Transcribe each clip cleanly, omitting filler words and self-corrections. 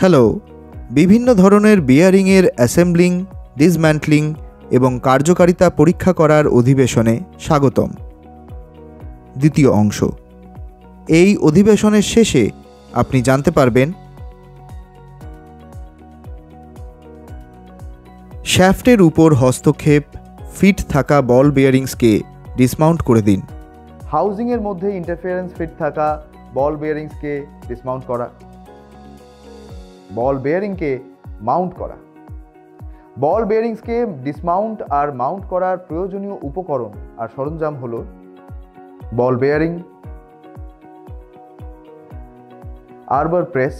Hello, বিভিন্ন ধরনের বিয়ারিংয়ের assembling, ডিসম্যান্টলিং এবং কার্যকারিতা পরীক্ষা করার অধিবেশনে স্বাগতম। দ্বিতীয় অংশ। এই অধিবেশনের শেষে আপনি জানতে পারবেন শ্যাফটের উপর হস্তক্ষেপ, ফিট থাকা বল বেয়ারিংসকে ডিসমাউন্ট করে দিন। হাউজিংয়ের মধ্যে ইন্টারফারেন্স ফিট থাকা বল বেয়ারিংসকে ডিসমাউন্ট করা, বল বেয়ারিংকে মাউন্ট করা। বল বেয়ারিংসকে ডিসমাউন্ট আর মাউন্ট করার প্রয়োজনীয় উপকরণ আর সরঞ্জাম হল বল বেয়ারিং, আরবার প্রেস,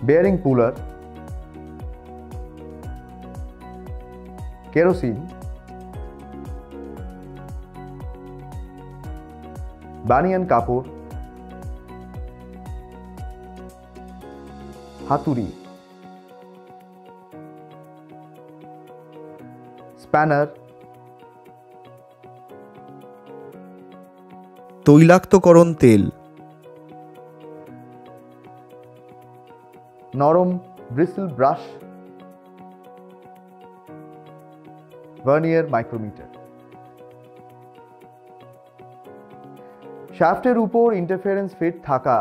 বেয়ারিং পুলার, কেরোসিন, বানিয়ান কাপড়, হাতুড়ি, স্প্যানার, তৈলাক্তকরণ তেল, নরম ব্রিসল ব্রাশ, ভার্নিয়ার মাইক্রোমিটার। শ্যাফটের উপর ইন্টারফারেন্স ফিট থাকা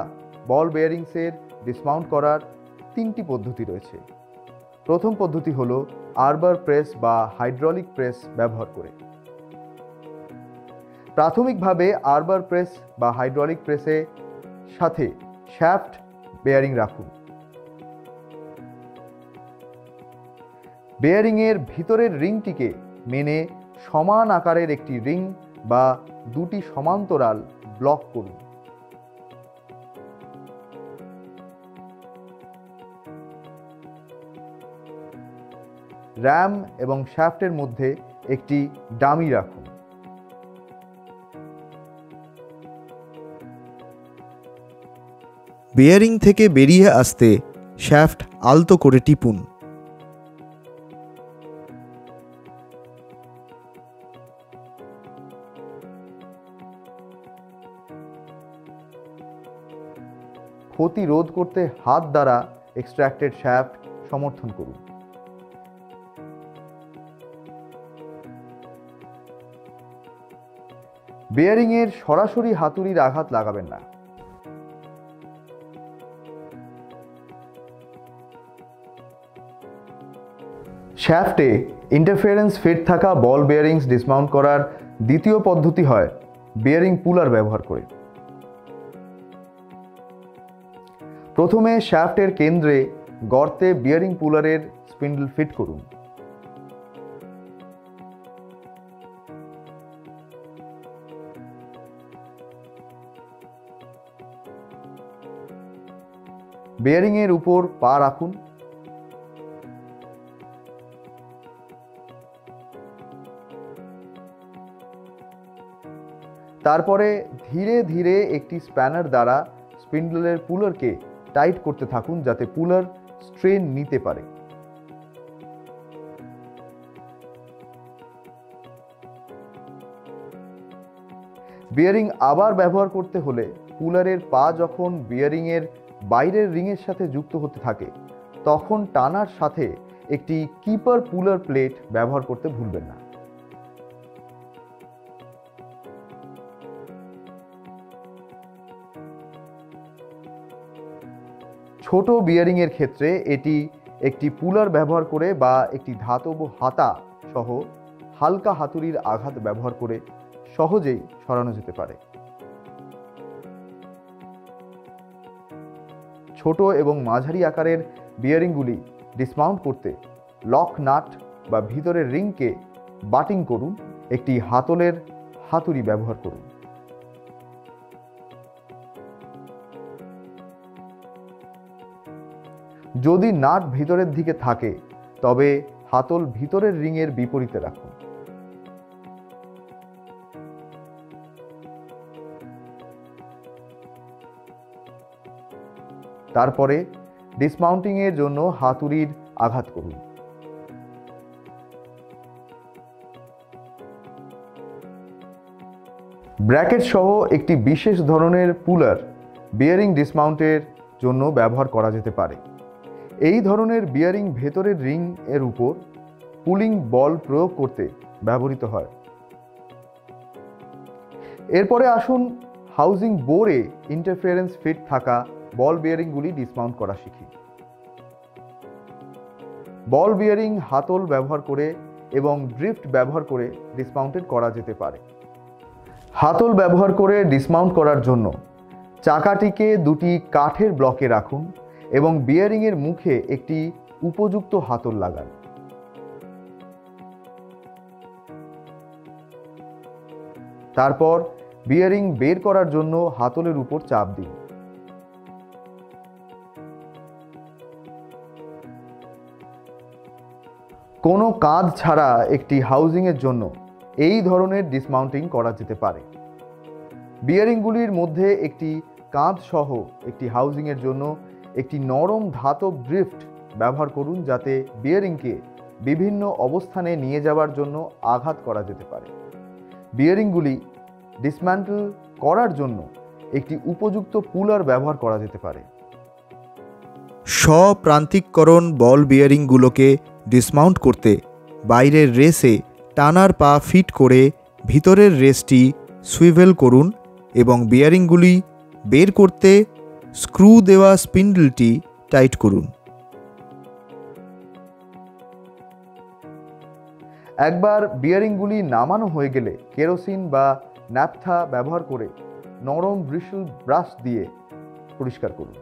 বল বেয়ারিংসের ডিসমাউন্ট করার তিনটি পদ্ধতি রয়েছে। প্রথম পদ্ধতি হল আরবার প্রেস বা হাইড্রোলিক প্রেস ব্যবহার করে। প্রাথমিকভাবে আরবার প্রেস বা হাইড্রোলিক প্রেসের সাথে শ্যাফট বেয়ারিং রাখুন। বেয়ারিংয়ের ভিতরের রিংটিকে মেনে সমান আকারের একটি রিং বা দুটি সমান্তরাল ব্লক করুন। র্যাম এবং শ্যাফটের মধ্যে একটি ডামি রাখুন। বেয়ারিং থেকে বেরিয়ে আসতে শ্যাফট আলতো করে টিপুন। ক্ষতি রোধ করতে হাত দ্বারা এক্সট্রাক্টেড শ্যাফট সমর্থন করুন। বেয়ারিংয়ের সরাসরি হাতুড়ির আঘাত লাগাবেন না। শ্যাফটে ইন্টারফারেন্স ফিট থাকা বল বেয়ারিংস ডিসমাউন্ট করার দ্বিতীয় পদ্ধতি হয় বেয়ারিং পুলার ব্যবহার করে। প্রথমে শ্যাফটের কেন্দ্রে গর্তে বেয়ারিং পুলারের স্পিন্ডল ফিট করুন। বেয়ারিংয়ের উপর পা রাখুন। তারপরে ধীরে ধীরে একটি স্প্যানার দ্বারা স্পিন্ডলের পুলারকে টাইট করতে থাকুন যাতে পুলার স্ট্রেন নিতে পারে। বেয়ারিং আবার ব্যবহার করতে হলে পুলারের পা যখন বেয়ারিংয়ের বাইরের রিংয়ের সাথে যুক্ত হতে থাকে তখন টানার সাথে একটি কিপার পুলার প্লেট ব্যবহার করতে ভুলবেন না। ছোট বিয়ারিংয়ের ক্ষেত্রে এটি একটি পুলার ব্যবহার করে বা একটি ধাতব হাতা সহ হালকা হাতুড়ির আঘাত ব্যবহার করে সহজেই সরানো যেতে পারে। ছোট এবং মাঝারি আকারের বিয়ারিংগুলি ডিসমাউন্ট করতে লক নাট বা ভিতরের রিংকে বাটিং করুন। একটি হাতলের হাতুড়ি ব্যবহার করুন। যদি নাট ভিতরের দিকে থাকে তবে হাতল ভিতরের রিংয়ের বিপরীতে রাখুন। তারপরে ডিসমাউন্টিংয়ের জন্য হাতুড়ির আঘাত করুন। ব্র্যাকেট সহ একটি বিশেষ ধরনের পুলার বিয়ারিং ডিসমাউন্টের জন্য ব্যবহার করা যেতে পারে। এই ধরনের বিয়ারিং ভেতরের রিং এর উপর পুলিং বল প্রয়োগ করতে ব্যবহৃত হয়। এরপরে আসুন হাউজিং বোরে ইন্টারফারেন্স ফিট থাকা বল বিয়ারিংগুলি ডিসমাউন্ট করা শিখি। বল বিয়ারিং হাতল ব্যবহার করে এবং ড্রিফট ব্যবহার করে ডিসমাউন্টেড করা যেতে পারে। হাতল ব্যবহার করে ডিসমাউন্ট করার জন্য চাকাটিকে দুটি কাঠের ব্লকে রাখুন এবং বিয়ারিংয়ের মুখে একটি উপযুক্ত হাতল লাগান। তারপর বিয়ারিং বের করার জন্য হাতলের উপর চাপ দিন। কোনো কাঁধ ছাড়া একটি হাউজিংয়ের জন্য এই ধরনের ডিসমাউন্টিং করা যেতে পারে। বিয়ারিংগুলির মধ্যে একটি কাঁধ সহ একটি হাউজিংয়ের জন্য একটি নরম ধাতব ড্রিফট ব্যবহার করুন, যাতে বিয়ারিংকে বিভিন্ন অবস্থানে নিয়ে যাওয়ার জন্য আঘাত করা যেতে পারে। বিয়ারিংগুলি ডিসম্যান্টল করার জন্য একটি উপযুক্ত পুলার ব্যবহার করা যেতে পারে। স্বপ্রান্তিককরণ বল বিয়ারিংগুলোকে ডিসমাউন্ট করতে বাইরের রেসে টানার পা ফিট করে ভিতরের রেসটি সুইভেল করুন এবং বিয়ারিংগুলি বের করতে স্ক্রু দেওয়া স্পিন্ডলটি টাইট করুন। একবার বিয়ারিংগুলি নামানো হয়ে গেলে কেরোসিন বা ন্যাপথা ব্যবহার করে নরম ব্রিসল ব্রাশ দিয়ে পরিষ্কার করুন।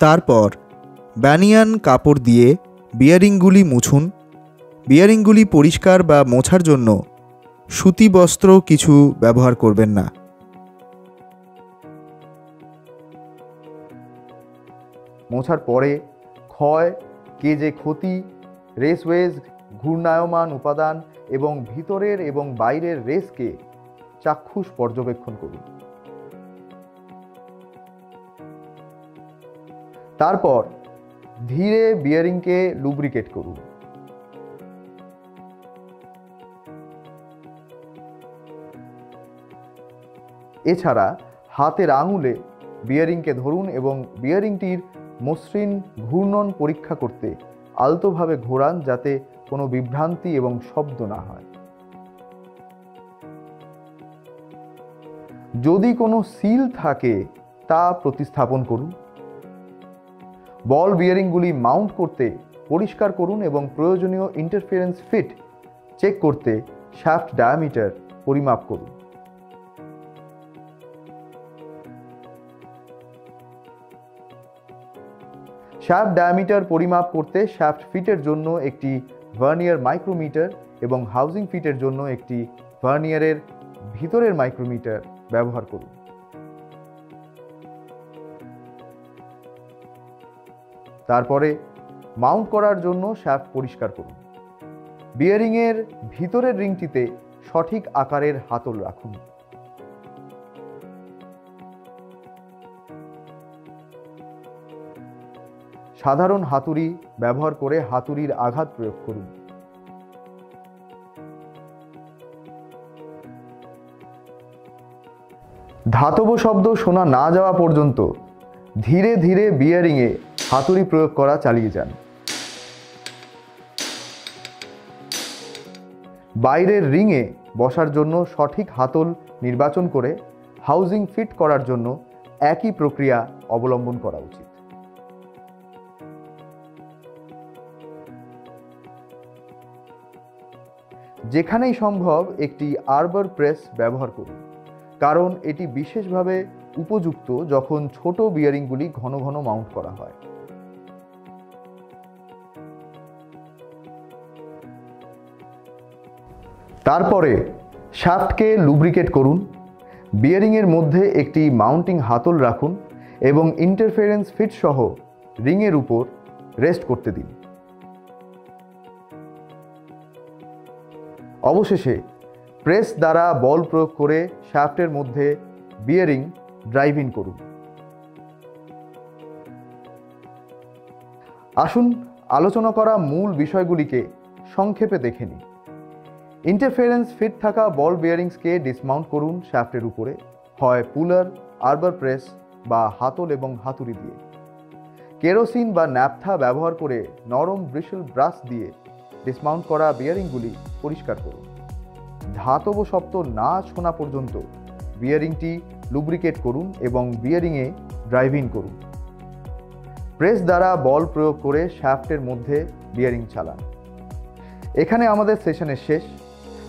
তারপর ব্যানিয়ান কাপড় দিয়ে বিয়ারিংগুলি মুছুন। বিয়ারিংগুলি পরিষ্কার বা মোছার জন্য সুতি বস্ত্র কিছু ব্যবহার করবেন না। মোছার পরে ক্ষয়, কেজে ক্ষতি, রেসওয়েজ, ঘূর্ণায়মান উপাদান এবং ভিতরের এবং বাইরের রেসকে চাক্ষুষ পর্যবেক্ষণ করুন। তারপর ধীরে বিয়ারিংকে লুব্রিকেট করুন। এছাড়া হাতের আঙুলে বিয়ারিংকে ধরুন এবং বিয়ারিংটির মসৃণ ঘূর্ণন পরীক্ষা করতে আলতোভাবে ঘোরান, যাতে কোনো বিভ্রান্তি এবং শব্দ না হয়। যদি কোনো সিল থাকে তা প্রতিস্থাপন করুন। বল বিয়ারিংগুলি মাউন্ট করতে পরিষ্কার করুন এবং প্রয়োজনীয় ইন্টারফারেন্স ফিট চেক করতে শ্যাফট ডায়ামিটার পরিমাপ করুন। শ্যাফট ডায়ামিটার পরিমাপ করতে শ্যাফট ফিটের জন্য একটি ভার্নিয়ার মাইক্রোমিটার এবং হাউজিং ফিটের জন্য একটি ভার্নিয়ারের ভিতরের মাইক্রোমিটার ব্যবহার করুন। তারপরে মাউন্ট করার জন্য শ্যাফট পরিষ্কার করুন। বিয়ারিংয়ের ভিতরের রিংটিতে সঠিক আকারের হাতল রাখুন। সাধারণ হাতুড়ি ব্যবহার করে হাতুড়ির আঘাত প্রয়োগ করুন। ধাতব শব্দ শোনা না যাওয়া পর্যন্ত ধীরে ধীরে বিয়ারিংয়ে হাতুড়ি প্রয়োগ করা চালিয়ে যান। বাইরের রিংয়ে বসার জন্য সঠিক হাতল নির্বাচন করে হাউজিং ফিট করার জন্য একই প্রক্রিয়া অবলম্বন করা উচিত। যেখানেই সম্ভব একটি আর্বার প্রেস ব্যবহার করুন, কারণ এটি বিশেষভাবে উপযুক্ত যখন ছোট বিয়ারিংগুলি ঘন ঘন মাউন্ট করা হয়। তারপরে শ্যাফটকে লুব্রিকেট করুন। বিয়ারিংয়ের মধ্যে একটি মাউন্টিং হাতল রাখুন এবং ইন্টারফারেন্স ফিট সহ রিংয়ের উপর রেস্ট করতে দিন। অবশেষে প্রেস দ্বারা বল প্রয়োগ করে শ্যাফটের মধ্যে বিয়ারিং ড্রাইভ ইন করুন। আসুন আলোচনা করা মূল বিষয়গুলিকে সংক্ষেপে দেখে নিই। ইন্টারফারেন্স ফিট থাকা বল বিয়ারিংসকে ডিসমাউন্ট করুন শ্যাফটের উপরে, হয় পুলার, আরবার প্রেস বা হাতল এবং হাতুড়ি দিয়ে। কেরোসিন বা ন্যাপথা ব্যবহার করে নরম ব্রিসল ব্রাশ দিয়ে ডিসমাউন্ট করা বিয়ারিংগুলি পরিষ্কার করুন। ধাতব শব্দ না শোনা পর্যন্ত বিয়ারিংটি লুব্রিকেট করুন এবং বিয়ারিংয়ে ড্রাইভ ইন করুন। প্রেস দ্বারা বল প্রয়োগ করে শ্যাফটের মধ্যে বিয়ারিং চালান। এখানে আমাদের সেশনের শেষ।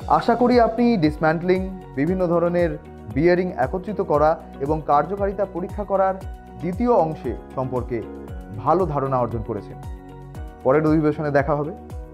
আশা করি আপনি ডিসম্যান্টলিং, বিভিন্ন ধরনের বিয়ারিং একত্রিত করা এবং কার্যকারিতা পরীক্ষা করার দ্বিতীয় অংশে সম্পর্কে ভালো ধারণা অর্জন করেছেন। পরের অধিবেশনে দেখা হবে।